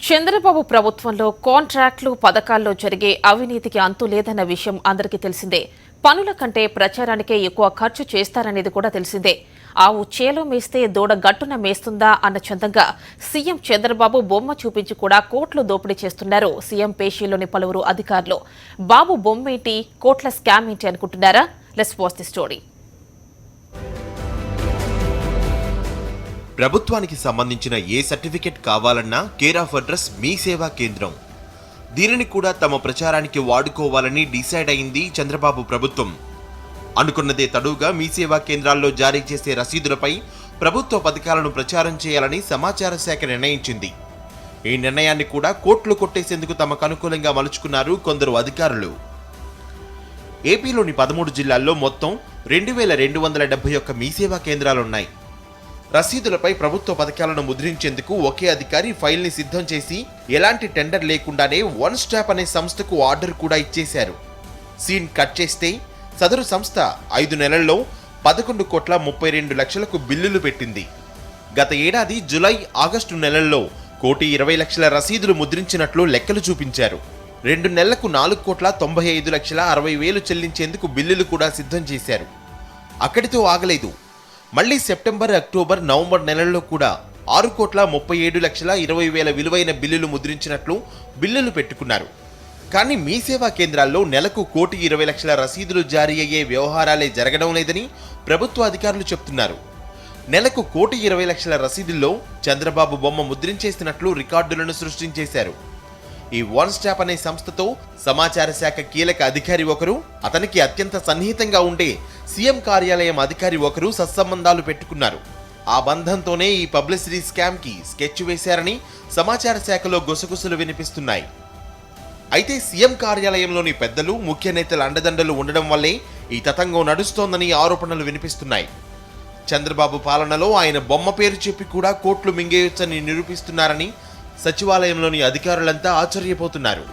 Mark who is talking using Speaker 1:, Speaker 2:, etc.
Speaker 1: చంద్రబాబు ప్రభుత్వంలో కాంట్రాక్టులు పథకాల్లో జరిగే అవినీతికి అంతు లేదన్న విషయం అందరికీ తెలిసిందే. పనుల కంటే ప్రచారానికే ఎక్కువ ఖర్చు చేస్తారనేది కూడా తెలిసిందే. ఆవు చేలో మేస్తే దూడ గట్టున మేస్తుందా అన్న చందంగా సీఎం చంద్రబాబు బొమ్మ చూపించి కూడా కోట్లు దోపిడీ చేస్తున్నారు సీఎం పేషీలోని పలువురు అధికారులు. బాబు బొమ్మేంటి, కోట్ల స్కామ్ ఏంటి అనుకుంటున్నారా? Let's watch the story.
Speaker 2: ప్రభుత్వానికి సంబంధించిన ఏ సర్టిఫికెట్ కావాలన్నా కేర్ ఆఫ్ అడ్రస్ మీ సేవా కేంద్రం. దీనిని కూడా తమ ప్రచారానికి వాడుకోవాలని డిసైడ్ అయింది చంద్రబాబు ప్రభుత్వం. అనుకున్నదే తడుగా మీ సేవా కేంద్రాల్లో జారీ చేసే రసీదులపై ప్రభుత్వ పథకాలను ప్రచారం చేయాలని సమాచార శాఖ నిర్ణయించింది. ఈ నిర్ణయాన్ని కూడా కోట్లు కొట్టేసేందుకు తమకు అనుకూలంగా మలుచుకున్నారు కొందరు అధికారులు. ఏపీలోని 13 జిల్లాల్లో మొత్తం 2271 మీ సేవా కేంద్రాలున్నాయి. రసీదులపై ప్రభుత్వ పథకాలను ముద్రించేందుకు ఒకే అధికారి ఫైల్ని సిద్ధం చేసి ఎలాంటి టెండర్ లేకుండానే వన్ స్టాప్ అనే సంస్థకు ఆర్డర్ కూడా ఇచ్చేశారు. సీన్ కట్ చేస్తే సదరు సంస్థ 5 నెలల్లో 11,32,00,000కు బిల్లులు పెట్టింది. గత ఏడాది జులై, ఆగస్టు నెలల్లో 1,20,00,000 రసీదులు ముద్రించినట్లు లెక్కలు చూపించారు. 2 నెలలకు 4,95,60,000 చెల్లించేందుకు బిల్లులు కూడా సిద్ధం చేశారు. అక్కడితో ఆగలేదు. మళ్లీ సెప్టెంబర్, అక్టోబర్, నవంబర్ నెలల్లో కూడా 6,37,20,000 విలువైన బిల్లులు ముద్రించినట్లు బిల్లులు పెట్టుకున్నారు. కానీ మీ సేవా కేంద్రాల్లో నెలకు 1,20,00,000 రసీదులు జారీ అయ్యే వ్యవహారాలే జరగడం లేదని ప్రభుత్వ అధికారులు చెప్తున్నారు. నెలకు 1,20,00,000 రసీదుల్లో చంద్రబాబు బొమ్మ ముద్రించేసినట్లు రికార్డులను సృష్టించేశారు. ఈ వన్ స్టాప్ అనే సంస్థతో సమాచార శాఖ కీలక అధికారి ఒకరు, అతనికి అత్యంత సన్నిహితంగా ఉండే సీఎం కార్యాలయం అధికారి ఒకరు సత్సంబంధాలు పెట్టుకున్నారు. ఆ బంధంతోనే ఈ పబ్లిసిటీ స్కామ్ కి స్కెచ్ వేశారని సమాచార శాఖలో గుసగుసలు వినిపిస్తున్నాయి. అయితే సీఎం కార్యాలయంలోని పెద్దలు, ముఖ్య నేతల అండదండలు ఉండడం వల్లే ఈ తతంగం నడుస్తోందని ఆరోపణలు వినిపిస్తున్నాయి. చంద్రబాబు పాలనలో ఆయన బొమ్మ పేరు చెప్పి కూడా కోట్లు మింగేయొచ్చని నిరూపిస్తున్నారని సచివాలయంలోని అధికారులంతా ఆశ్చర్యపోతున్నారు.